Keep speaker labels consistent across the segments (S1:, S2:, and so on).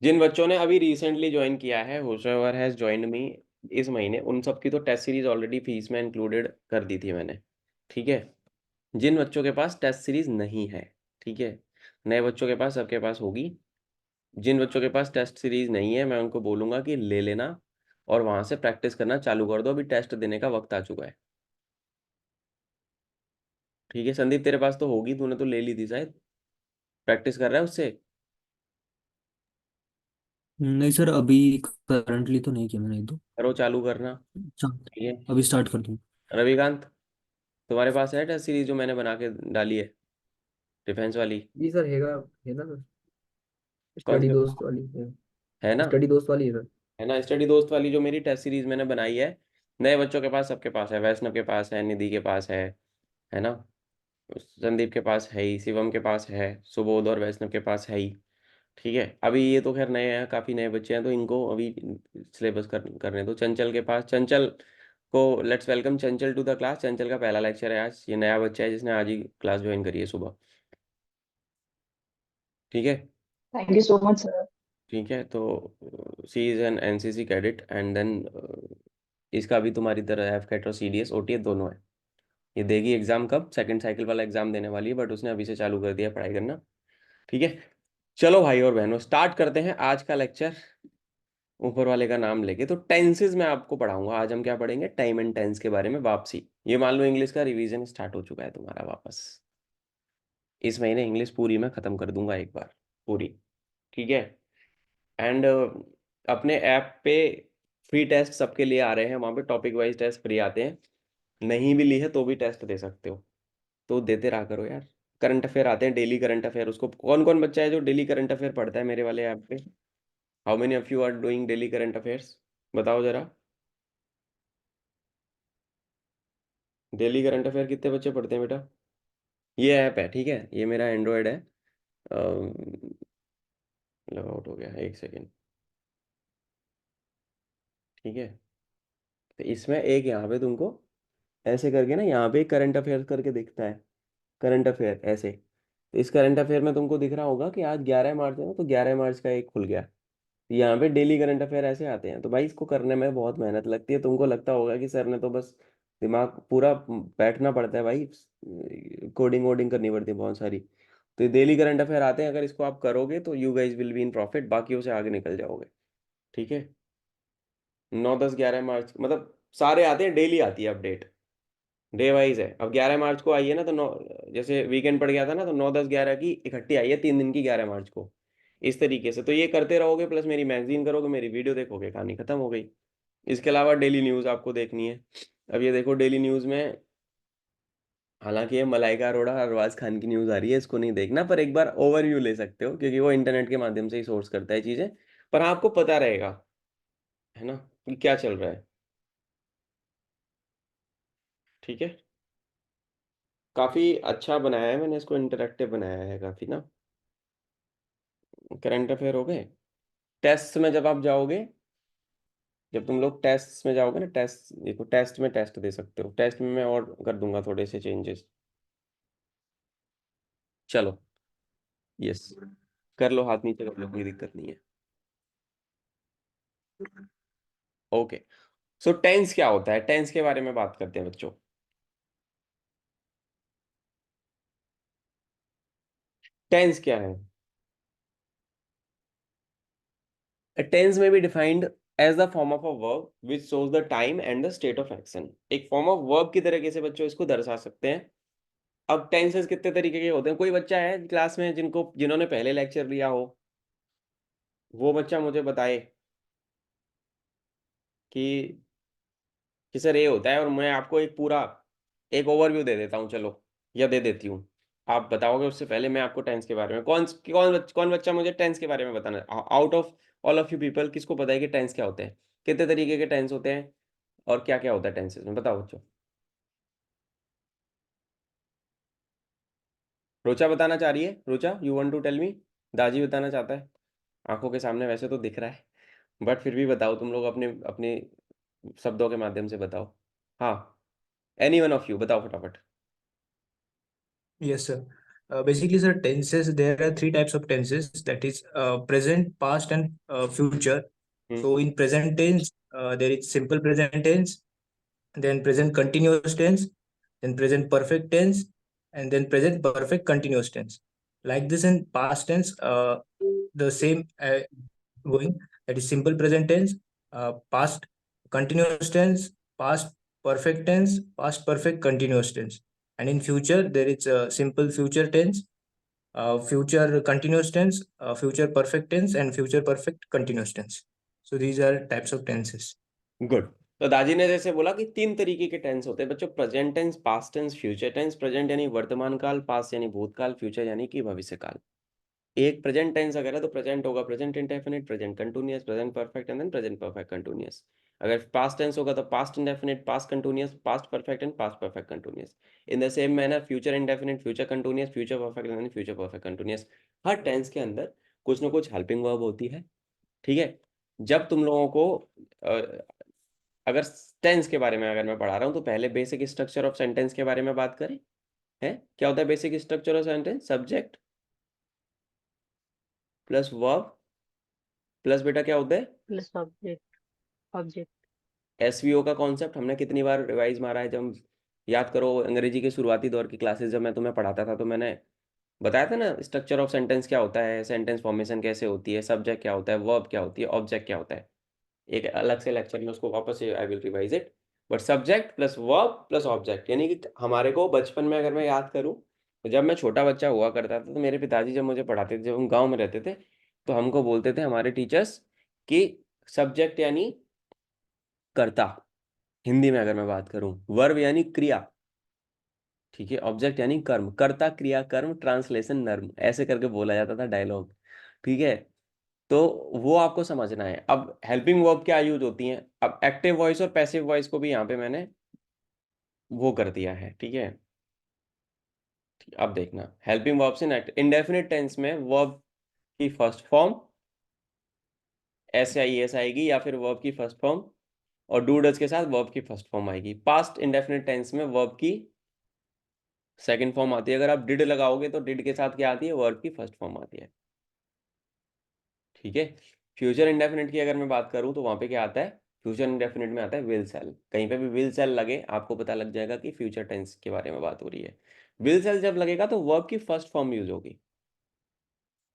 S1: जिन बच्चों ने अभी रिसेंटली ज्वाइन किया है, whosoever हैज ज्वाइंड मी इस महीने, उन सब की तो टेस्ट सीरीज ऑलरेडी फीस में इंक्लूडेड कर दी थी मैंने। ठीक है। जिन बच्चों के पास टेस्ट सीरीज नहीं है, ठीक है, नए बच्चों के पास, सबके पास होगी। जिन बच्चों के पास टेस्ट सीरीज नहीं है, मैं उनको बोलूंगा कि ले लेना और वहां से प्रैक्टिस करना चालू कर दो, अभी टेस्ट देने का वक्त आ चुका है। ठीक है संदीप, तेरे पास तो होगी, तूने तो ले ली थी शायद, प्रैक्टिस कर रहा है उससे।
S2: नहीं सर, अभी करंटली तो नहीं किया मैंने एक दो।
S1: करो, चालू करना।
S2: अच्छा,
S1: ठीक है।
S2: अभी स्टार्ट कर दूँ?
S1: रविकांत, तुम्हारे पास है टेस्ट सीरीज जो मैंने बना के डाली है, डिफेंस वाली?
S3: जी सर, हैगा। है ना सर,
S1: कौन
S3: स्टडी
S1: सी?
S3: दोस्त वाली है।
S1: है ना?
S3: स्टडी दोस्त वाली है सर।
S1: है ना स्टडी दोस्त वाली जो मेरी टेस्ट सीरीज मैंने बनाई है। नए बच्चों के पास, सबके पास है, वैष्णव के पास है, निधि के पास है ना, संदीप के पास है ही, शिवम के पास है, सुबोध और वैष्णव के पास है ही। ठीक है, अभी ये तो खैर नए हैं, काफी नए बच्चे हैं, तो इनको अभी सिलेबस करने दो। चंचल के पास, चंचल को let's welcome Chanchal to the class. चंचल का पहला लेक्चर है आज, ये नया बच्चा है जिसने आज ही क्लास ज्वाइन करी है सुबह। ठीक है।
S4: Thank you so much sir.
S1: ठीक है, तो she is an NCC cadet and then इसका भी तुम्हारी तरह एफ कैट और सीडीएस ओटीए दोनों है। ये देगी एग्जाम कब, सेकंड साइकिल वाला एग्जाम देने वाली है, बट उसने अभी से चालू कर दिया है पढ़ाई करना। ठीक है। चलो भाई और बहनों, स्टार्ट करते हैं आज का लेक्चर ऊपर वाले का नाम लेके। तो टेंसेस मैं आपको पढ़ाऊंगा आज। हम क्या पढ़ेंगे? टाइम एंड टेंस के बारे में वापसी। ये मान लो इंग्लिश का रिवीजन स्टार्ट हो चुका है तुम्हारा वापस। इस महीने इंग्लिश पूरी मैं खत्म कर दूंगा एक बार, पूरी। ठीक है। एंड अपने ऐप पे फ्री टेस्ट सबके लिए आ रहे हैं, वहाँ पे टॉपिक वाइज टेस्ट फ्री आते हैं। नहीं भी ली है तो भी टेस्ट दे सकते हो, तो देते रहा करो यार। करंट अफेयर आते हैं, डेली करंट अफेयर। उसको कौन कौन बच्चा है जो डेली करंट अफेयर पढ़ता है मेरे वाले ऐप पे? How many of you are doing daily current affairs? बताओ जरा। डेली करंट अफेयर कितने बच्चे पढ़ते हैं बेटा? ये ऐप है, ठीक है, ये मेरा एंड्रॉयड है। लॉग आउट हो गया, एक सेकेंड। ठीक है, तो इसमें एक यहाँ पे तुमको ऐसे करके ना, यहाँ पे करंट अफेयर करके दिखता है, करंट अफेयर ऐसे। तो इस करंट अफेयर में तुमको दिख रहा होगा कि आज 11 मार्च है ना, तो 11 मार्च का एक खुल गया। तो यहाँ पे डेली करंट अफेयर ऐसे आते हैं। तो भाई इसको करने में बहुत मेहनत लगती है। तुमको लगता होगा कि सर ने तो बस दिमाग पूरा बैठना पड़ता है भाई, कोडिंग वोडिंग करनी पड़ती है बहुत सारी। तो डेली करंट अफेयर आते हैं, अगर इसको आप करोगे तो you guys will be in profit, बाकियों से आगे निकल जाओगे। ठीक है। 9 10 11 मार्च मतलब सारे आते हैं, डेली आती है अपडेट, डे वाइज है। अब 11 मार्च को आई है ना, तो 9, जैसे वीकेंड पड़ गया था ना, तो 9 10 11 की इकट्ठी आई है, 3 दिन की 11 मार्च को। इस तरीके से तो ये करते रहोगे, प्लस मेरी मैगजीन करोगे, मेरी वीडियो देखोगे, कहानी खत्म हो गई। इसके अलावा डेली न्यूज़ आपको देखनी है। अब ये देखो डेली न्यूज़ में, हालांकि ये मलाइका अरोड़ा और अरबाज खान की न्यूज़ आ रही है, इसको नहीं देखना, पर एक बार ओवरव्यू ले सकते हो क्योंकि वो इंटरनेट के माध्यम से ही सोर्स करता है चीज़ें। पर आपको पता रहेगा, है ना, कि क्या चल रहा है। ठीक है। काफ़ी अच्छा बनाया है मैंने इसको, इंटरेक्टिव बनाया है काफ़ी ना। करंट अफेयर हो गए। टेस्ट में जब आप जाओगे, जब तुम लोग टेस्ट में जाओगे ना, टेस्ट देखो, टेस्ट में टेस्ट दे सकते हो। टेस्ट में मैं और कर दूंगा थोड़े से चेंजेस। चलो, यस, कर लो, हाथ नीचे कर लो, कोई दिक्कत नहीं है। ओके। सो टेंस क्या होता है, टेंस के बारे में बात करते हैं बच्चों। टेंस क्या है? टेंस में भी defined as the form of a verb which shows the time and the state of action. एक फॉर्म ऑफ वर्ब की तरीके से बच्चों इसको दर्शा सकते हैं। अब टेंसेस कितने तरीके के होते हैं? कोई बच्चा है क्लास में जिन्होंने पहले लेक्चर लिया हो, वो बच्चा मुझे बताए कि सर ये होता है, और मैं आपको एक पूरा एक ओवरव्यू दे देता हूँ, चलो, या दे देती हूँ। आप बताओगे उससे पहले मैं आपको टेंस के बारे में, कौन बच्चा मुझे टेंस के बारे में बताना, out of all of you people, किसको पता है कि टेंस क्या होते हैं, कितने तरीके के टेंस होते हैं, और क्या क्या होता है टेंसेस में? बताओ बच्चों। रोचा बताना चाह रही है, रोचा you want to tell me? दाजी बताना चाहता है, आंखों के सामने वैसे तो दिख रहा है, बट फिर भी बताओ तुम लोग अपने अपने शब्दों के माध्यम से बताओ। हाँ, एनी वन ऑफ यू बताओ फटाफट।
S3: Yes, sir. Basically, sir, tenses, there are three types of tenses, that is present, past, and future.
S1: Hmm.
S3: So in present tense, there is simple present tense, then present continuous tense, then present perfect tense, and then present perfect continuous tense. Like this in past tense, the same going, that is simple present tense, past continuous tense, past perfect tense, past perfect continuous tense. And in future, there is a simple future tense, future continuous tense, future perfect tense, and future perfect continuous tense. So these are types of tenses.
S1: Good. तो दाजी ने जैसे बोला कि तीन तरीके के tense होते हैं बच्चों, present tense, past tense, future tense. Present यानी वर्तमान काल, पास्ट यानी भूतकाल, फ्यूचर यानी कि भविष्य काल। एक प्रेजेंट टेंस अगर है तो प्रेजेंट होगा present indefinite, present continuous, present perfect and then present perfect continuous. अगर पास्ट टेंस होगा तो past indefinite, past continuous, past perfect and past perfect continuous. In the same manner future indefinite, future continuous, future perfect and future perfect continuous. हर tense के अंदर कुछ ना कुछ helping verb होती है। ठीक है। जब तुम लोगों को अगर टेंस के बारे में अगर मैं पढ़ा रहा हूँ तो पहले बेसिक स्ट्रक्चर ऑफ सेंटेंस के बारे में बात करें। है क्या होता है basic structure of sentence? Subject plus verb plus बेटा क्या होता है?
S4: Plus object. ऑब्जेक्ट।
S1: एसवीओ का कॉन्सेप्ट हमने कितनी बार रिवाइज मारा है। जब याद करो अंग्रेजी के शुरुआती दौर की क्लासेस जब मैं तुम्हें पढ़ाता था तो मैंने बताया था ना स्ट्रक्चर ऑफ सेंटेंस क्या होता है, सेंटेंस फॉर्मेशन कैसे होती है, सब्जेक्ट क्या होता है, वर्ब क्या होती है, ऑब्जेक्ट क्या होता है। एक अलग से लेक्चर में उसको वापस से I will revise it. But subject plus verb plus object यानी कि हमारे को बचपन में अगर मैं याद करूं तो जब मैं छोटा बच्चा हुआ करता था तो मेरे पिताजी जब मुझे पढ़ाते थे, जब हम गांव में रहते थे तो हमको बोलते थे हमारे टीचर्स कि सब्जेक्ट यानी कर्ता, हिंदी में अगर मैं बात करूं, वर्ब यानी क्रिया, ठीक है, ऑब्जेक्ट यानी कर्म, कर्ता क्रिया कर्म ट्रांसलेशन नर्म, ऐसे करके बोला जाता था डायलॉग। ठीक है। तो वो आपको समझना है। अब हेल्पिंग वर्ब क्या यूज होती हैं, अब एक्टिव वॉइस और पैसिव वॉइस को भी यहाँ पे मैंने वो कर दिया है। ठीक है। अब देखना हेल्पिंग वर्ब से नेक्स्ट इंडेफिनिट टेंस में वर्ब की first form S I S आएगी या फिर वर्ब की फर्स्ट फॉर्म और डू डज के साथ वर्ब की फर्स्ट फॉर्म आएगी। पास्ट इंडेफिनिट टेंस में वर्ब की सेकंड फॉर्म आती है। अगर आप डिड लगाओगे तो डिड के साथ क्या आती है? वर्ब की फर्स्ट फॉर्म आती है। ठीक है। फ्यूचर इंडेफिनिट की अगर मैं बात करूं तो वहां पे क्या आता है? फ्यूचर इंडेफिनिट में आता है विल सेल। कहीं पे भी विल सेल लगे आपको पता लग जाएगा कि फ्यूचर टेंस के बारे में बात हो रही है। विल सेल जब लगेगा तो वर्ब की फर्स्ट फॉर्म यूज होगी।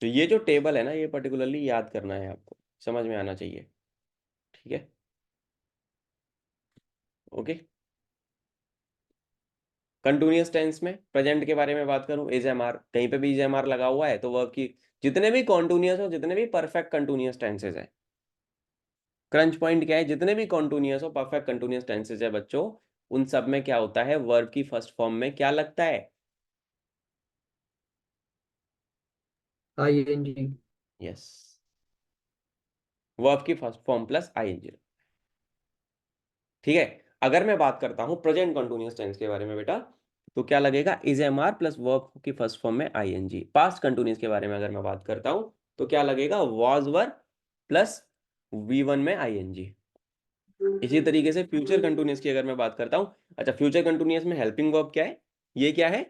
S1: तो ये जो टेबल है ना ये पर्टिकुलरली याद करना है आपको, समझ में आना चाहिए। ठीक है। ओके। कंटिन्यूअस टेंस में प्रेजेंट के बारे में बात करूं, इज एम आर, कहीं पे भी इज एम आर लगा हुआ है तो वर्ब की जितने भी कॉन्टिन्यूअस हो, जितने भी परफेक्ट कंटिन्यूअस टेंसेज है, क्रंच पॉइंट क्या है, जितने भी कॉन्टिन्यूअस और परफेक्ट कंटिन्यूअस टेंसेज है बच्चों, उन सब में क्या होता है? वर्ब की फर्स्ट फॉर्म में क्या लगता है?
S2: ING।
S1: यस, वर्ब की फर्स्ट फॉर्म प्लस आईएनजी। ठीक है। अगर मैं बात करता हूं प्रेजेंट कंटिन्यूअस टेंस के बारे में बेटा, तो क्या लगेगा? Is am are plus verb की फर्स्ट फॉर्म में आईएनजी। पास्ट कंटिन्यूअस के बारे में अगर मैं बात करता हूं तो क्या लगेगा? Was were plus V one में आईएनजी। इसी तरीके से फ्यूचर कंटिन्यूअस की अगर मैं बात करता हूं, अच्छा फ्यूचर कंटिन्यूअस में हेल्पिंग वर्ब क्या है? ये क्या है?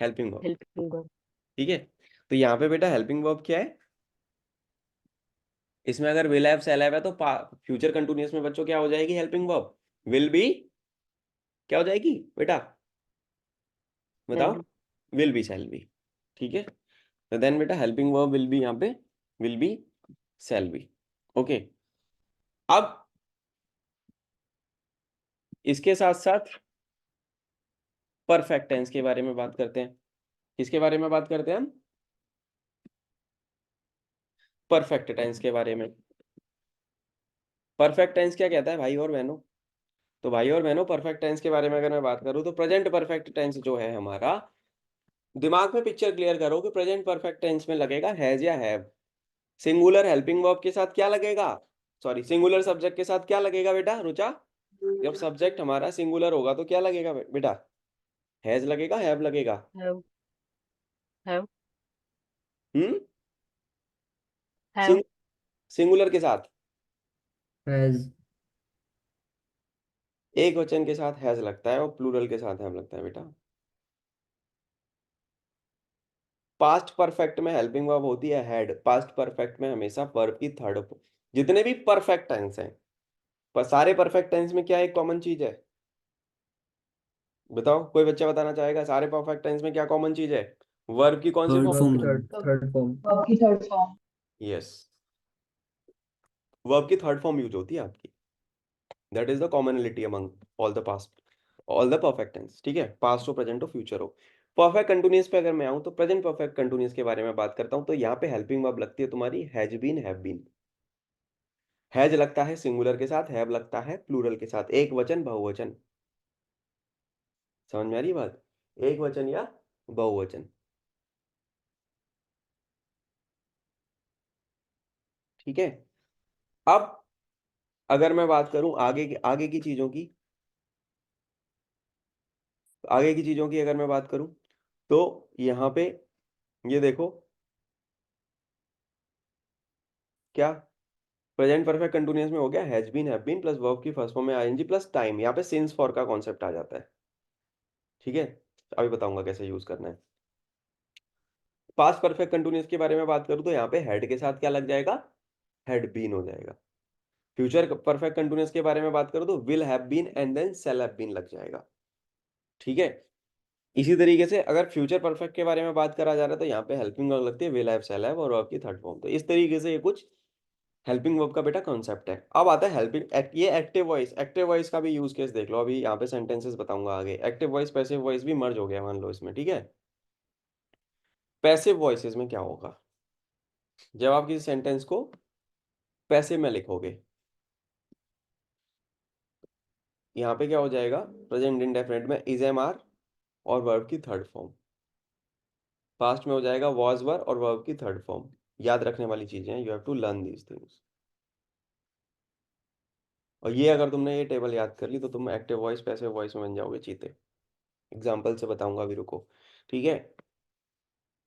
S1: Helping verb.
S4: Helping verb.
S1: ठीक है। तो यहाँ पे बेटा हेल्पिंग वर्ब क्या है? इसमें अगर विल हैव शैल हैव है तो फ्यूचर कंटिन्यूअस में बच्चों क्या हो जाएगी? हेल्पिंग वर्ब विल बी क्या हो जाएगी बेटा? बताओ।
S4: Help.
S1: Will be shall be. ठीक है। तो देन बेटा हेल्पिंग वर्ब विल बी यहाँ पे will be shall be. Okay. अब इसके साथ साथ परफेक्ट टेंस के बारे में बात करते हैं। किसके बारे में बात करते हैं हम? परफेक्ट टेंस के बारे में। परफेक्ट टेंस क्या कहता है भाई और बहनों? तो भाई और बहनों परफेक्ट टेंस के बारे में अगर मैं बात करूं तो प्रेजेंट परफेक्ट टेंस जो है हमारा, दिमाग में पिक्चर क्लियर करो कि प्रेजेंट परफेक्ट टेंस में लगेगा हैज या हैव। सिंगुलर हेल्पिंग वर्ब के साथ क्या लगेगा? सॉरी, सिंगुलर सब्जेक्ट के साथ क्या लगेगा बेटा रुचा? जब सब्जेक्ट हमारा सिंगुलर होगा तो क्या लगेगा बेटा? हैज लगेगा, हैव लगेगा?
S4: Have. Have.
S1: Hmm.
S4: Have.
S1: Singular के साथ
S2: हैज।
S1: एक वचन के साथ हैज लगता है और प्लूरल के साथ हैव लगता है बेटा। पास्ट परफेक्ट में हेल्पिंग वर्ब होती है हैड, पास्ट परफेक्ट में हमेशा वर्ब की थर्ड। जितने भी परफेक्ट टेंस हैं, पर सारे परफेक्ट टेंस में क्या एक कॉमन चीज है? बताओ, कोई बच्चा बताना चाहेगा, सारे परफेक्ट टेंस में क्या कॉमन चीज है? वर्ब की कौन सी
S2: third
S1: form?
S2: Form.
S5: Third form.
S1: Yes, verb की थर्ड फॉर्म यूज होती है आपकी। That is the commonality among all the past, all the perfect tense. ठीक है, पास्ट हो, प्रेजेंट हो, फ्यूचर हो। परफेक्ट कंटिन्यूअस पे अगर मैं आऊं तो प्रेजेंट परफेक्ट कंटिन्यूअस के बारे में बात करता हूं, तो यहाँ पे हेल्पिंग वर्ब लगती है तुम्हारी has been, have been. Has लगता है सिंगुलर के साथ, हैव लगता है प्लूरल के साथ, एक वचन बहुवचन। समझ में आ रही है बात? एक वचन या बहुवचन। ठीक है। अब अगर मैं बात करूं आगे की चीजों की, आगे की चीजों की अगर मैं बात करूं, तो यहाँ पे ये देखो क्या प्रेजेंट परफेक्ट कंटिन्यूअस में हो गया, has been, have been plus verb की फर्स्ट फॉर्म में आईएनजी प्लस टाइम, यहाँ पे सिंस फॉर का कॉन्सेप्ट आ जाता है। ठीक है, अभी बताऊंगा कैसे यूज करना है। पास्ट परफेक्ट कंटिन्यूअस के बारे में बात करूं तो यहाँ पे हेड के साथ क्या लग जाएगा? हैड बीन हो जाएगा। फ्यूचर परफेक्ट कंटिन्यूअस के बारे में बात करूं तो will have been and then shall have been लग जाएगा। ठीक है। इसी तरीके से अगर फ्यूचर परफेक्ट के बारे में बात करा जा रहा है तो यहाँ पे हेल्पिंग वर्ब लगती है विल हैव, शैल हैव और वर्ब की थर्ड फॉर्म। तो इस तरीके से ये कुछ हेल्पिंग वर्ब का बेटा कॉन्सेप्ट है। अब आता है ये एक्टिव वॉइस। एक्टिव वॉइस का भी यूज केस देख लो, अभी यहाँ पे सेंटेंसेस बताऊंगा आगे। एक्टिव वॉइस पैसिव वॉइस भी मर्ज हो गया मान लो इसमें। ठीक है, पैसिव वॉइसेस में क्या होगा? जब आप किसी सेंटेंस को पैसिव में लिखोगे, यहाँ पे क्या हो जाएगा? प्रेजेंट इंडेफिनिट में इज, एम, आर और वर्ब की थर्ड फॉर्म। पास्ट में हो जाएगा वॉज, वर और वर्ब की थर्ड फॉर्म। याद रखने वाली चीजें हैं, you have to learn these things. और ये अगर तुमने ये टेबल याद कर ली तो तुम एक्टिव वॉइस पैसिव वॉइस में बन जाओगे चीते। एग्जाम्पल से बताऊंगा अभी, रुको। ठीक है,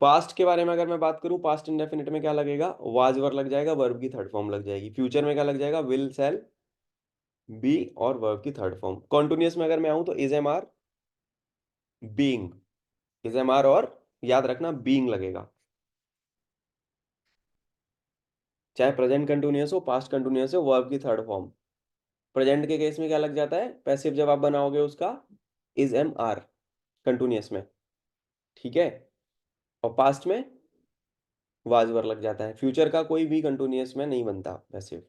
S1: पास्ट के बारे में अगर मैं बात करूं, पास्ट इंडेफिनिट में क्या लगेगा? वाज, वर लग जाएगा, वर्ब की थर्ड फॉर्म लग जाएगी। फ्यूचर में क्या लग जाएगा? विल, शैल, बी और वर्ब की थर्ड फॉर्म। कॉन्टिन्यूअस में अगर मैं आऊं तो is, am, are, being. Is, am, are और याद रखना बीइंग लगेगा। चाहे प्रेजेंट कंटिन्यूअस हो, पास्ट कंटिन्यूअस हो, वर्ब की थर्ड फॉर्म। प्रेजेंट के केस में क्या लग जाता है? पैसिव जब आप बनाओगे उसका, इज, एम, आर कंटिन्यूअस में। ठीक है, और पास्ट में वाज, वर लग जाता है। फ्यूचर का कोई भी कंटिन्यूअस में नहीं बनता पैसिव।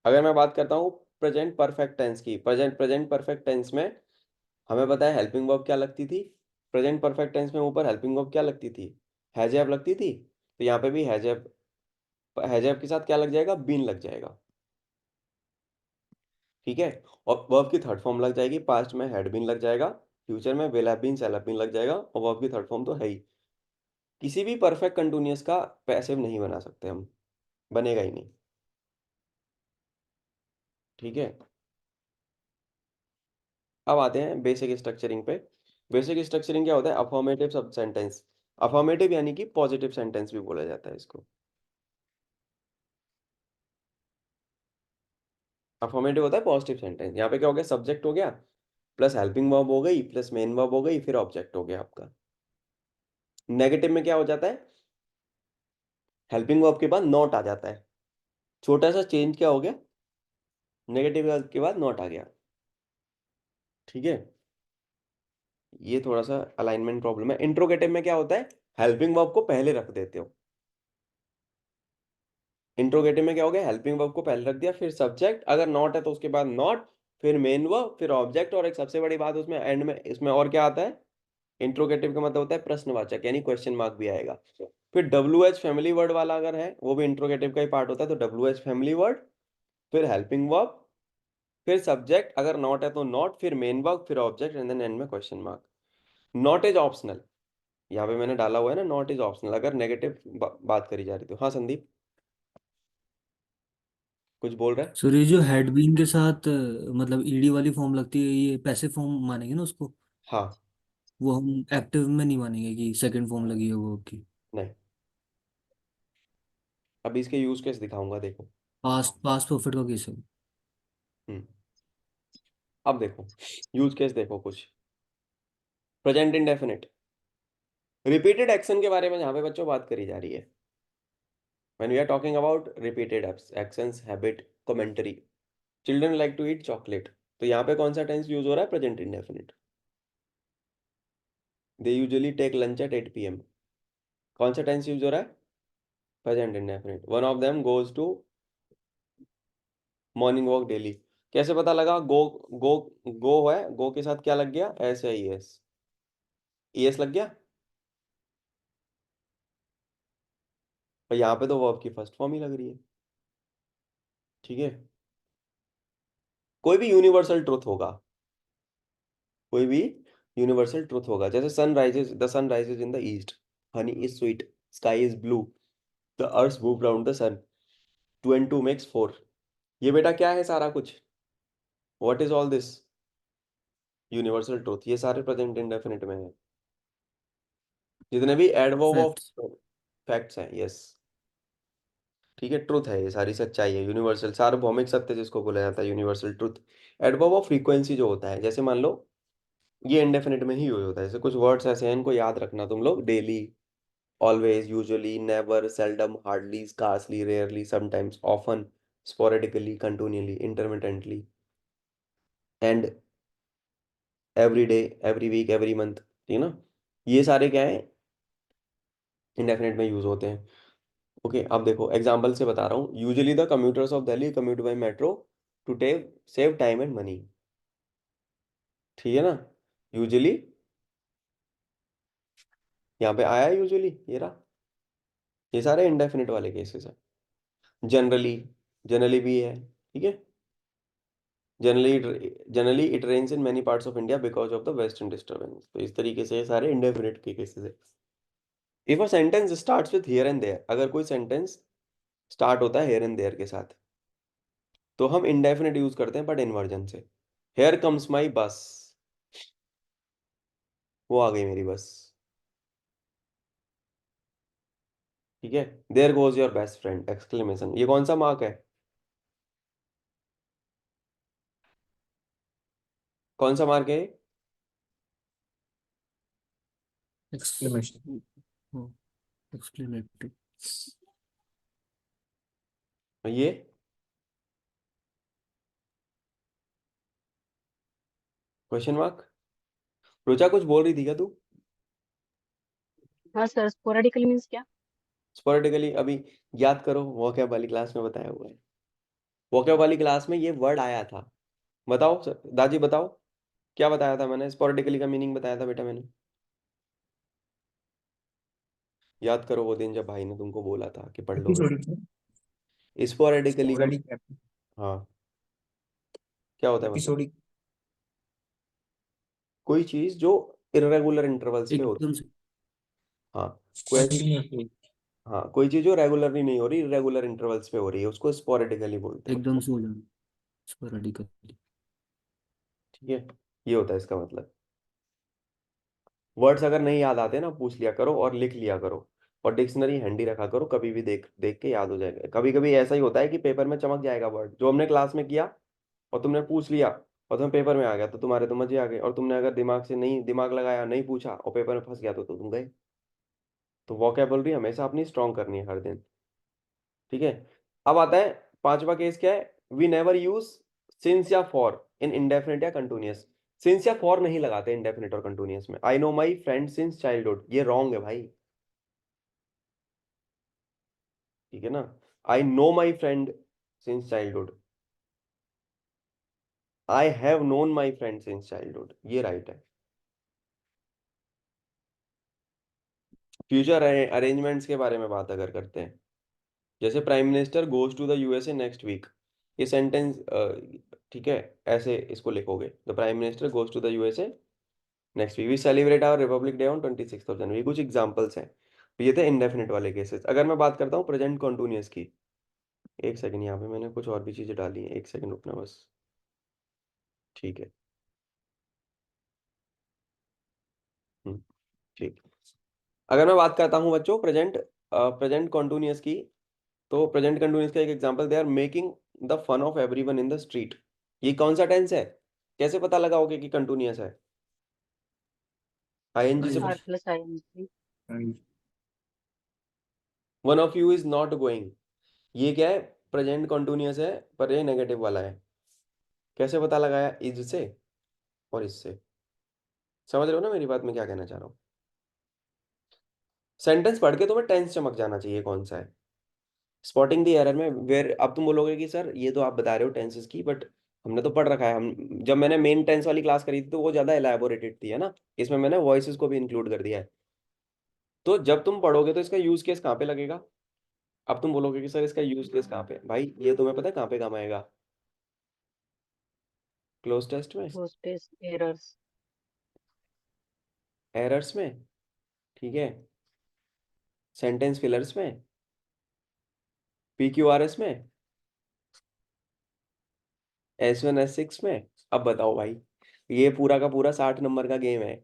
S1: अगर मैं बात करता हूँ प्रेजेंट परफेक्ट टेंस की, प्रेजेंट प्रेजेंट परफेक्ट टेंस में हमें पता है हेल्पिंग वर्ब क्या लगती थी? प्रेजेंट परफेक्ट टेंस में ऊपर हेल्पिंग वर्ब क्या लगती थी? हैज हैव लगती थी। तो यहाँ पे भी हैज हैव के साथ क्या लग जाएगा? बीन लग जाएगा। ठीक है, और वर्ब की थर्ड फॉर्म लग जाएगी। पास्ट में हैड बीन लग जाएगा, फ्यूचर में will have been, shall have been लग जाएगा, और वर्ब की थर्ड फॉर्म तो है ही। किसी भी परफेक्ट कंटिन्यूअस का पैसिव नहीं बना सकते हम, बनेगा ही नहीं। ठीक है, अब आते हैं बेसिक स्ट्रक्चरिंग पे। बेसिक स्ट्रक्चरिंग क्या होता है? अफर्मेटिव सब सेंटेंस। अफर्मेटिव यानी कि पॉजिटिव सेंटेंस भी बोला जाता है इसको। अफर्मेटिव होता है पॉजिटिव सेंटेंस। यहाँ पे क्या हो गया? सब्जेक्ट हो गया प्लस हेल्पिंग वर्ब हो गई प्लस मेन वर्ब हो गई, फिर ऑब्जेक्ट हो गया आपका। नेगेटिव में क्या हो जाता है? हेल्पिंग वर्ब के बाद नॉट आ जाता है। छोटा सा चेंज क्या हो गया? नेगेटिव के बाद नॉट आ गया। ठीक है, ये थोड़ा सा अलाइनमेंट प्रॉब्लम है। इंट्रोगेटिव में क्या होता है? हेल्पिंग वर्ब को पहले रख देते हो। इंट्रोगेटिव में क्या हो गया? हेल्पिंग वर्ब को पहले रख दिया, फिर सब्जेक्ट, अगर नॉट है तो उसके बाद नॉट, फिर मेन वर्ब, फिर ऑब्जेक्ट, और एक सबसे बड़ी बात उसमें एंड में इसमें और क्या आता है? इंट्रोगेटिव का मतलब होता है प्रश्नवाचक, यानी क्वेश्चन मार्क भी आएगा। फिर डब्ल्यू एच फैमिली वर्ड वाला अगर है, वो भी इंट्रोगेटिव का ही पार्ट होता है, तो डब्ल्यू एच फैमिली वर्ड, फिर हेल्पिंग वर्ब, फिर सब्जेक्ट, अगर नॉट है तो नॉट, फिर मेन वर्ब, फिर ऑब्जेक्ट, एंड देन एंड में question mark. Not is optional, यहाँ पे मैंने डाला हुआ है ना, नॉट इज ऑप्शनल, अगर नेगेटिव बात करी जा रही तो। हाँ संदीप, कुछ बोल रहा है?
S2: सर ये जो हैड बीन के साथ मतलब ईडी वाली फॉर्म लगती है, ये पैसिव फॉर्म मानेंगे ना उसको?
S1: हाँ।
S2: वो हम एक्टिव में नहीं मानेंगे कि सेकंड फॉर्म लगी है वो की?
S1: नहीं, अभी इसके यूज केस दिखाऊंगा, देखो।
S2: पास्ट परफेक्ट का केस है।
S1: हम्म। अब देखो यूज केस देखो कुछ। प्रेजेंट इंडेफिनिट रिपीटेड एक्शन के बारे में जहाँ पे बच्चों बात करी जा रही है। When we are talking about repeated actions, habit, commentary, children like to eat chocolate, तो यहाँ पे कौन सा टेंस यूज हो रहा है? Present indefinite. They usually take lunch at 8 PM, कौन सा टेंस यूज हो रहा है? Present indefinite. One of them goes to morning walk daily. कैसे पता लगा? गो गो गो है, गो के साथ क्या लग गया? एस या ई एस लग गया। और यहाँ पे तो वर्ब की फर्स्ट फॉर्म ही लग रही है। ठीक है, कोई भी यूनिवर्सल ट्रुथ होगा, कोई भी यूनिवर्सल ट्रुथ होगा, जैसे sun rises in the east, honey is sweet, sky is blue, the earth move round the sun, 2 and 2 makes 4। ये बेटा क्या है सारा कुछ? What is all this? Universal truth. ये सारे प्रेजेंट इंडेफिनिट में है, जितने भी एडवर्ब ऑफ
S2: फैक्ट्स।
S1: फैक्ट्स हैं। यस, ठीक है, ट्रुथ है, ये सारी सच्चाई है, यूनिवर्सल सार्वभौमिक सत्य जिसको बोला जाता है, universal truth. Adverb of frequency जो होता है, जैसे मान लो ये इंडेफिनिट में ही यूज होता है, जैसे कुछ वर्ड्स ऐसे हैं, इनको याद रखना तुम लोग daily. Always, usually, never, seldom, hardly, scarcely, rarely, sometimes, often, sporadically, continuously, intermittently, and every day, every week, every month. ठीक है ना? ये सारे क्या है? इंडेफिनिट में यूज होते हैं। ओके, अब देखो एग्जांपल से बता रहा हूँ। Usually the commuters of Delhi commute by metro to save time and money. ठीक है ना? यूजुअली यहाँ पे आया यूजुअली, ये रहा। ये सारे इंडेफिनिट वाले केसेस हैं। जनरली, जनरली भी है। ठीक है, generally it rains in many parts of India because of the western disturbance. तो इस तरीके से ये सारे इंडेफिनिट के केसेस है। If a sentence starts with here and there, अगर कोई सेंटेंस स्टार्ट होता है हियर एंड देयर के साथ, तो हम इंडेफिनिट यूज करते हैं बट इन्वर्जन से। हेयर कम्स माई बस, वो आ गई मेरी बस। ठीक है, there goes your best friend, exclamation. ये कौन सा मार्क है? कौन सा मार्क है?
S3: Exclamation.
S2: एक्सप्लेनेटरी।
S1: ये क्वेश्चन मार्क। रोजा कुछ बोल रही थी क्या तू?
S4: हाँ सर, स्पोरेडिकली मीन्स क्या?
S1: स्पोरेटिकली अभी याद करो, वोकैब वाली क्लास में बताया हुआ है। वोकैब वाली क्लास में ये वर्ड आया था। बताओ सर, दादी बताओ, क्या बताया था मैंने? स्पोरेटिकली का मीनिंग बताया था बेटा मैंने। याद करो वो दिन जब भाई ने तुमको बोला था कि पढ़ लो
S3: Episodic.
S1: बेटा। स्पोरेटिकली का
S3: Sporadic.
S1: हाँ, क्या होता है मतलब?
S3: Episodic.
S1: कोई चीज जो इरेगुलर इंटरवल्स पे होती
S2: एकदम
S1: है।
S2: से।
S1: हाँ, कोई ऐसी,
S3: Continuously.
S1: हाँ कोई चीज जो रेगुलरली नहीं हो रही, इरेगुलर इंटरवल्स पे हो रही है, उसको स्पोरेटिकली बोलते हैं।
S2: एकदम से हो जाना। स्पोरेडिकली।
S1: ठीक है, ये होता है इसका मतलब। वर्ड्स अगर नहीं याद आते ना, पूछ लिया करो और लिख लिया करो, और डिक्शनरी हैंडी रखा करो, कभी भी देख देख के याद हो जाएगा। कभी कभी ऐसा ही होता है कि पेपर में चमक जाएगा वर्ड जो हमने क्लास में किया, और तुमने पूछ लिया और तुम्हें पेपर में आ गया, तो तुम्हारे तो मजे आ गए। और तुमने अगर दिमाग से नहीं दिमाग लगाया, नहीं पूछा और पेपर में फंस गया, तो तुम गए। तो वोकैबुलरी हमेशा अपनी स्ट्रॉन्ग करनी है हर दिन। ठीक है, अब आता है पांचवा केस, क्या है? वी नेवर यूज सिंस या फॉर इन इंडेफिनिट या कंटिन्यूअस। सिंस या फॉर नहीं लगाते इंडेफिनिट और कंटिन्यूअस में। I know my friend since childhood, ये रॉन्ग है भाई। ठीक है ना? I know my friend since childhood, I have known my friend since childhood, ये राइट है। फ्यूचर अरेंजमेंट्स के बारे में बात अगर करते हैं, जैसे prime minister goes to the USA next week, ये सेंटेंस, ठीक है, ऐसे इसको लिखोगे, the prime minister goes to the USA next week, we celebrate our republic day on 26 January. कुछ एग्जांपल्स हैं। तो ये थे इंडेफिनिट वाले केसेस। अगर मैं बात करता हूँ प्रेजेंट कॉन्टिन्यूअस की, एक सेकंड, यहाँ पे मैंने कुछ और भी चीजें डाली हैं, एक सेकंड रुकना बस। ठीक है, ठीक। अगर मैं बात करता हूँ बच्चों प्रेजेंट कॉन्टिन्यूअस की, तो प्रेजेंट कंटिन्यूअस का एक example, they are making the fun of everyone in the street. ये कौन सा टेंस है? कैसे पता लगाओगे कि कंटिन्यूअस है? आईएनजी से
S2: ING।
S4: R plus ing.
S1: One of you is not going, ये क्या है? प्रेजेंट कंटिन्यूअस है पर ये नेगेटिव वाला है। कैसे पता लगाया? इज से और इससे। समझ रहे हो ना मेरी बात, मैं क्या कहना चाह रहा हूँ? सेंटेंस पढ़ के तुम्हें टेंस चमक जाना चाहिए कौन सा है। स्पॉटिंग द एरर में वेर, अब तुम बोलोगे कि सर ये तो आप बता रहे हो टेंसेस की, बट हमने तो पढ़ रखा है। हम जब मैंने मेन टेंस वाली क्लास करी थी तो वो ज्यादा एलैबोरेटेड थी, है ना। इसमें मैंने वॉइसेस को भी इंक्लूड कर दिया है। तो जब तुम पढ़ोगे तो इसका यूज केस कहाँ पे लगेगा? अब तुम बोलोगे कि सर इसका यूज केस कहाँ पे, भाई ये तुम्हें पता है कहाँ पे काम आएगा? क्लोज टेस्ट में,
S4: Close test errors.
S1: एरर्स में, ठीक है, सेंटेंस फिलर्स में, PQRS में, S1 S6 में। अब बताओ भाई, ये पूरा का पूरा 60 नंबर का गेम है,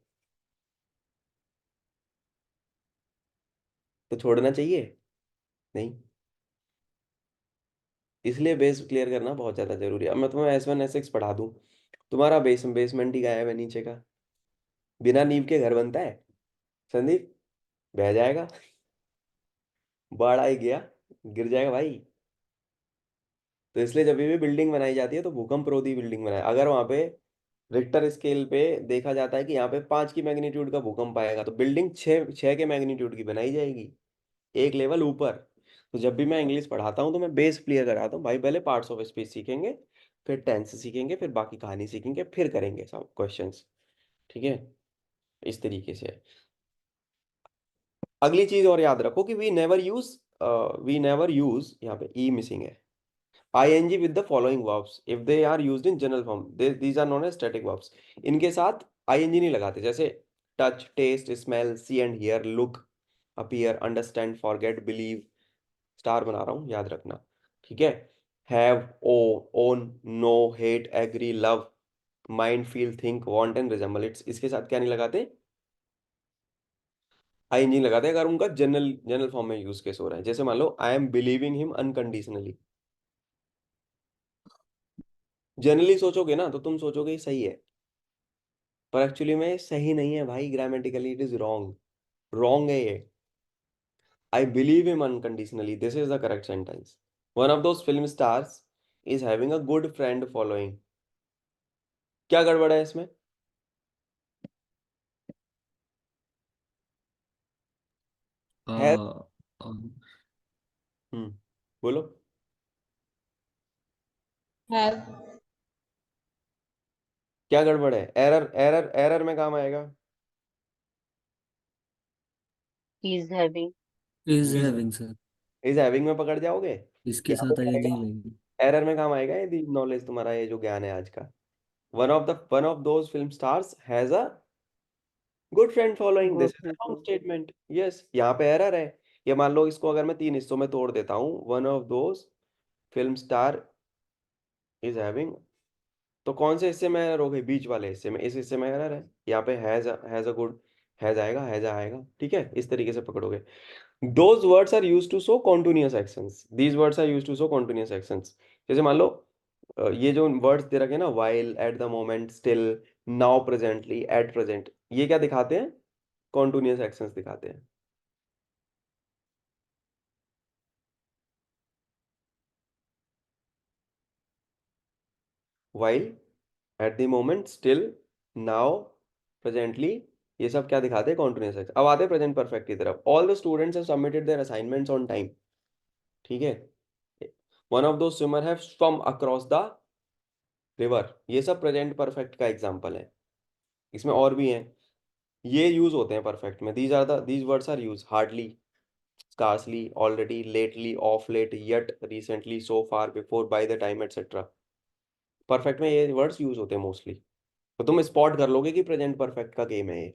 S1: तो छोड़ना चाहिए? नहीं। इसलिए बेस क्लियर करना बहुत ज्यादा जरूरी है। अब मैं तुम्हें S1 S6 पढ़ा दूं, तुम्हारा बेसमेंट ही गायब है नीचे का। बिना नींव के घर बनता है संदीप? बह जाएगा। बाढ़ आई गया, गिर जाएगा भाई। तो इसलिए जब भी बिल्डिंग बनाई जाती है तो भूकंप रोधी बिल्डिंग बनाए। अगर वहां पे रिक्टर स्केल पे देखा जाता है कि यहाँ पे 5 की मैग्नीट्यूड का भूकंप आएगा, तो बिल्डिंग 6 के मैग्नीट्यूड की बनाई जाएगी, एक लेवल ऊपर। तो जब भी मैं इंग्लिश पढ़ाता हूँ तो मैं बेस क्लियर कराता हूँ भाई। पहले पार्ट्स ऑफ स्पीच सीखेंगे, फिर टेंस सीखेंगे, फिर बाकी कहानी सीखेंगे, फिर करेंगे सब क्वेश्चंस। ठीक है, इस तरीके से। अगली चीज और याद रखो कि वी नेवर यूज, यहाँ पे ई मिसिंग है, ing with the following verbs if they are used in general form, these are known as static verbs। इनके साथ ing नहीं लगाते, जैसे touch, taste, smell, see and hear, look, appear, understand, forget, believe। Star बना रहा हूँ, याद रखना। ठीक है, have, own, know, hate, agree, love, mind, feel, think, want and resemble। इसके साथ क्या नहीं लगाते? ing नहीं लगाते अगर उनका जनरल जनरल फॉर्म में यूज केस हो रहा है। जैसे मान लो I am believing him unconditionally. Generally सोचोगे ना तो तुम सोचोगे ये सही है, पर एक्चुअली में सही नहीं है भाई। Grammatically it is wrong, wrong है ये। I believe him unconditionally, this is the correct sentence. One of those film stars is having a good friend following. क्या गड़बड़ है इसमें? है।
S2: आ, आ,
S1: हम्म, बोलो।
S5: have,
S1: क्या गड़बड़ है? एरर, एरर, एरर में काम आएगा।
S4: Is having.
S2: is
S1: is
S2: having sir।
S1: Is having में पकड़ जाओगे,
S2: इसके
S1: यहाँ
S2: साथ
S1: पे
S2: ING
S1: आएगा।
S2: लगेगी।
S1: एरर में काम आएगा यदि नॉलेज तुम्हारा, ये जो ज्ञान है आज का। One of those film stars has a good friend following, this
S4: Good
S1: is a wrong
S4: people.
S1: Statement. Yes, यहाँ पे एरर है। ये मान लो इसको अगर मैं 3 हिस्सों में तोड़ देता हूँ, one of those film star is having, तो कौन से हिस्से में एरर हो गई? बीच वाले हिस्से में, इस हिस्से में एरर है। यहाँ पे हैज अ गुड, हैज आएगा, हैज आएगा। ठीक है, इस तरीके से पकड़ोगे। Those words are used to show continuous actions, these words are used to show continuous actions. जैसे मान लो ये जो वर्ड्स दे रखे हैं ना, while, at the moment, still, now, presently, at present, ये क्या दिखाते हैं? कॉन्टिन्यूअस एक्शंस दिखाते हैं। While, at the moment, still, now, presently, ये सब क्या दिखाते हैं? Continuous action. अब आते हैं प्रेजेंट परफेक्ट की तरफ। All the students have submitted their assignments on time. ठीक है, one of two swimmer have swum across the river. ये सब प्रेजेंट परफेक्ट का एग्जांपल है। इसमें और भी हैं, ये यूज होते हैं परफेक्ट में। These words are use hardly, scarcely, already, lately, of late, yet, recently, so far, before, by the time, etc। Perfect में ये वर्ड्स यूज होते हैं मोस्टली। तो तुम स्पॉट कर लोगे कि प्रेजेंट परफेक्ट का गेम है ये।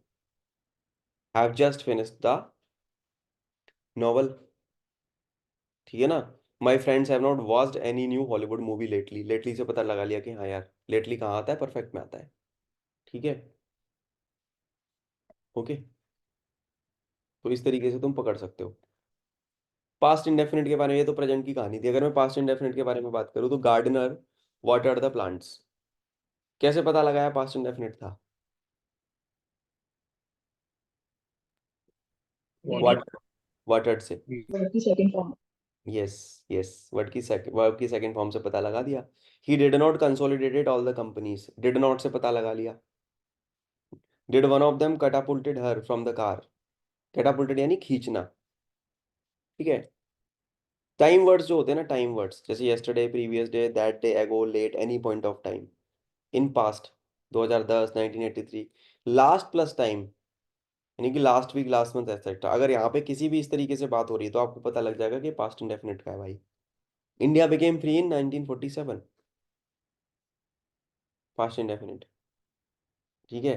S1: Have just finished the novel. ठीक है ना। My friends have not watched any new Hollywood movie lately. Lately से पता लगा लिया कि हाँ यार, लेटली कहाँ आता है? परफेक्ट में आता है। ठीक है, ओके। तो इस तरीके से तुम पकड़ सकते हो। पास्ट इंडेफिनिट के बारे में, ये तो प्रेजेंट की कहानी थी। अगर मैं पास्ट इंडेफिनिट के बारे में बात करूँ तो गार्डनर वाटर्ड द प्लांट्स, कैसे पता लगाया पास्ट इंडेफिनिट था? वाट वाटर्ड से।
S4: Verb की second form.
S1: यस यस, वर्ब की सेकंड फॉर्म से पता लगा दिया। He did not consolidated all the companies, did not से पता लगा लिया। Did one of them catapulted her from the car, catapulted यानी खींचना, ठीक है। टाइम वर्ड्स जो होते हैं ना, टाइम वर्ड्स जैसे yesterday, previous day, that day, ago, late, any point of time, in past, 2010, 1983, last plus time यानी कि last week, last month, etcetera. अगर यहाँ पे किसी भी इस तरीके से बात हो रही है तो आपको पता लग जाएगा कि पास्ट इंडेफिनिट का है भाई। India became free in 1947, past indefinite, ठीक है।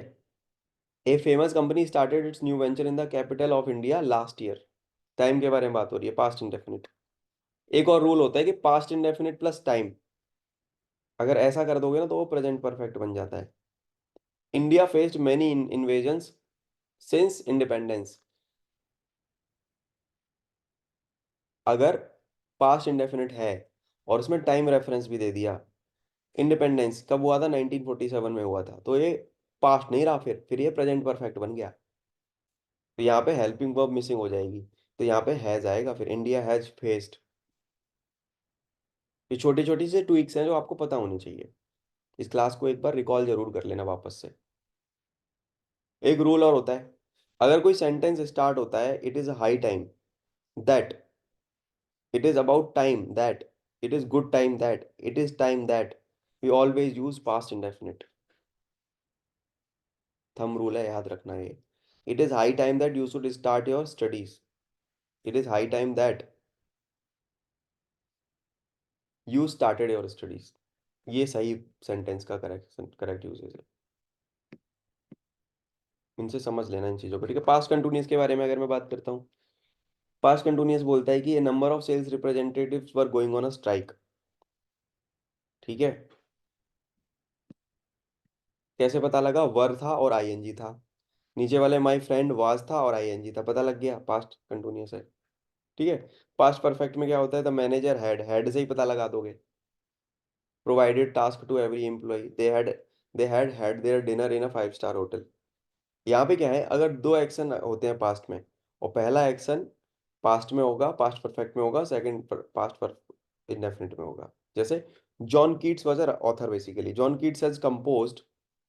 S1: A famous company started it's new venture in the capital of India last year, time के बारे में बात हो रही है, पास्ट इंडेफिनिट। एक और रूल होता है कि पास्ट इंडेफिनिट प्लस टाइम, अगर ऐसा कर दोगे ना तो वो प्रेजेंट परफेक्ट बन जाता है। India faced many invasions since independence, अगर पास्ट इंडेफिनिट है और उसमें टाइम रेफरेंस भी दे दिया, इंडिपेंडेंस कब हुआ था? 1947 में हुआ था, तो ये पास्ट नहीं रहा, फिर ये प्रेजेंट परफेक्ट बन गया। तो यहाँ पे हेल्पिंग वर्ब मिसिंग हो जाएगी, तो यहाँ पे हैज आएगा, फिर इंडिया हैज फेस्ड। ये छोटी छोटी से ट्विक्स हैं जो आपको पता होनी चाहिए। इस क्लास को एक बार रिकॉल जरूर कर लेना वापस से। एक रूल और होता है, अगर कोई सेंटेंस स्टार्ट होता है it is high time that, it is about time that, it is good time that, it is time that, we always use past indefinite. Thumb rule है, याद रखना ये। It is high time that you should start your studies, it is high time that you started your studies, ये सही sentence का correct usage है। इनसे समझ लेना इन चीज़ों को, ठीक है। पास्ट कंटिन्यूअस के बारे में अगर मैं बात करता हूँ, पास्ट कंटिन्यूअस बोलता है कि a number of sales representatives were going on a strike, ठीक है। कैसे पता लगा? वर था और आईएनजी था, नीचे वाले माय फ्रेंड वाज था और आईएनजी था, पता लग गया, पास्ट कंटिन्यूअस है, ठीक है। पास्ट परफेक्ट में क्या होता है? द मैनेजर हैड से ही पता लगा दोगे। Provided task to every employ, they had their dinner in a 5 star hotel. यहाँ पे क्या है, अगर दो एक्शन होते हैं पास्ट में और पहला एक्शन पास्ट में होगा, पास्ट परफेक्ट में होगा, सेकंड पास्ट पर इंडेफिनिट में होगा। जैसे John Keats was a author, basically John Keats has composed,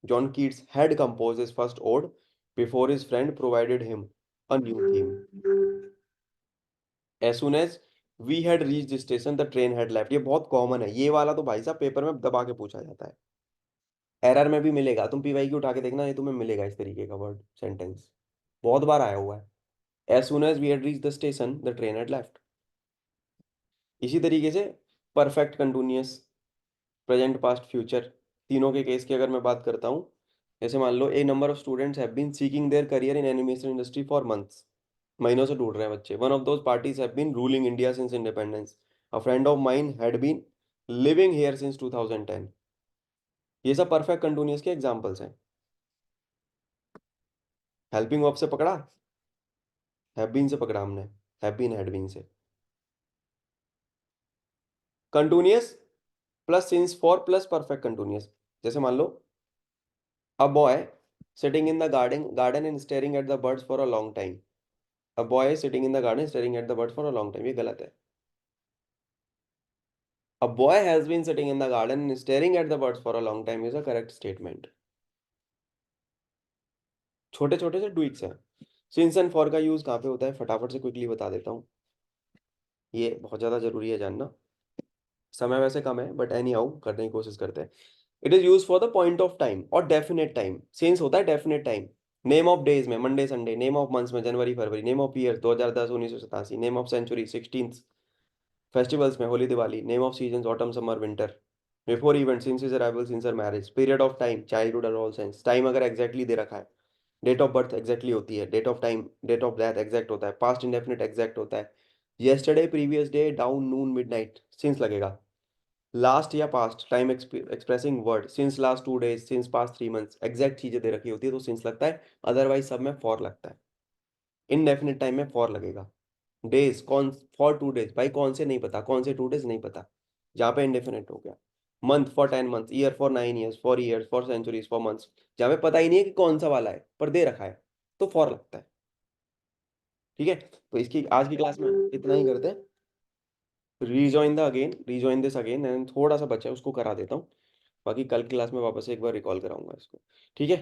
S1: John Keats had composed his first ode before his friend provided him a new theme. As soon as we had reached station the train had left, ये बहुत common है, ये वाला तो भाई साहब paper में दबा के पूछा जाता है। एरर में भी मिलेगा, तुम पीवाई की उठा के देखना, ये तुम्हें मिलेगा इस तरीके का वर्ड सेंटेंस, बहुत बार आया हुआ है। As soon as we had reached the station, the train had left. इसी तरीके से perfect, continuous, present, past, future, तीनों के केस की अगर मैं बात करता हूँ, जैसे मान लो a number of students have been seeking their career in animation industry for months, महीनों से ढूंढ रहे हैं बच्चे। One of those parties have been ruling India since independence, a friend of mine had been living here since 2010। ये सब perfect continuous के examples हैं। हेल्पिंग वर्ब से पकड़ा, हैव बीन से पकड़ा हमने, हैव बीन हैड बीन से। Continuous plus since for plus perfect continuous, जैसे मान लो a boy sitting in the garden and staring at the birds for a long time, a boy sitting in the garden staring at the birds for a long time, ये गलत है। A boy has been sitting in the garden and staring at the birds for a long time is a correct statement. छोटे छोटे से tweaks हैं। Since and for का use कहाँ पे होता है, फटाफट से क्विकली बता देता हूँ, ये बहुत ज्यादा जरूरी है जानना। समय वैसे कम है बट एनी हाउ करने की कोशिश करते हैं। It is use for the point of time और डेफिनेट टाइम। सिंस होता है definite time. Name of days में Monday Sunday, name of months में जनवरी फरवरी, name of year 2010 1987, name of century 16th, festivals में Holi Diwali, name of season autumn summer winter, before event, since his arrival, since her marriage, period of time, childhood और all sense, time अगर exactly दे रखा है, date of birth exactly होती है, date of time, date of death exact होता है, past indefinite exact होता है, yesterday, previous day, dawn, noon, midnight, since लगेगा, लास्ट या past, time expressing word, since last 2 days, since past 3 months, exact चीजें दे रखी होती है तो सिंस लगता है, अदरवाइज सब में फॉर लगता है। इनडेफिनिट टाइम में फॉर लगेगा, डेज कौन फॉर 2 days, भाई कौन से नहीं पता, कौन से 2 days नहीं पता, जहाँ पे इंडेफिनेट हो गया। Month for 10 months, year for 9 years, for years, for centuries, for months, जहाँ पे पता ही नहीं है कि कौन सा वाला है पर दे रखा है तो फॉर लगता है। ठीक है, तो इसकी आज की क्लास में इतना ही करते हैं। रीजॉइन दिस अगेन एंड थोड़ा सा बचा है उसको करा देता हूँ, बाकी कल की क्लास में वापस से एक बार रिकॉल कराऊंगा इसको। ठीक है।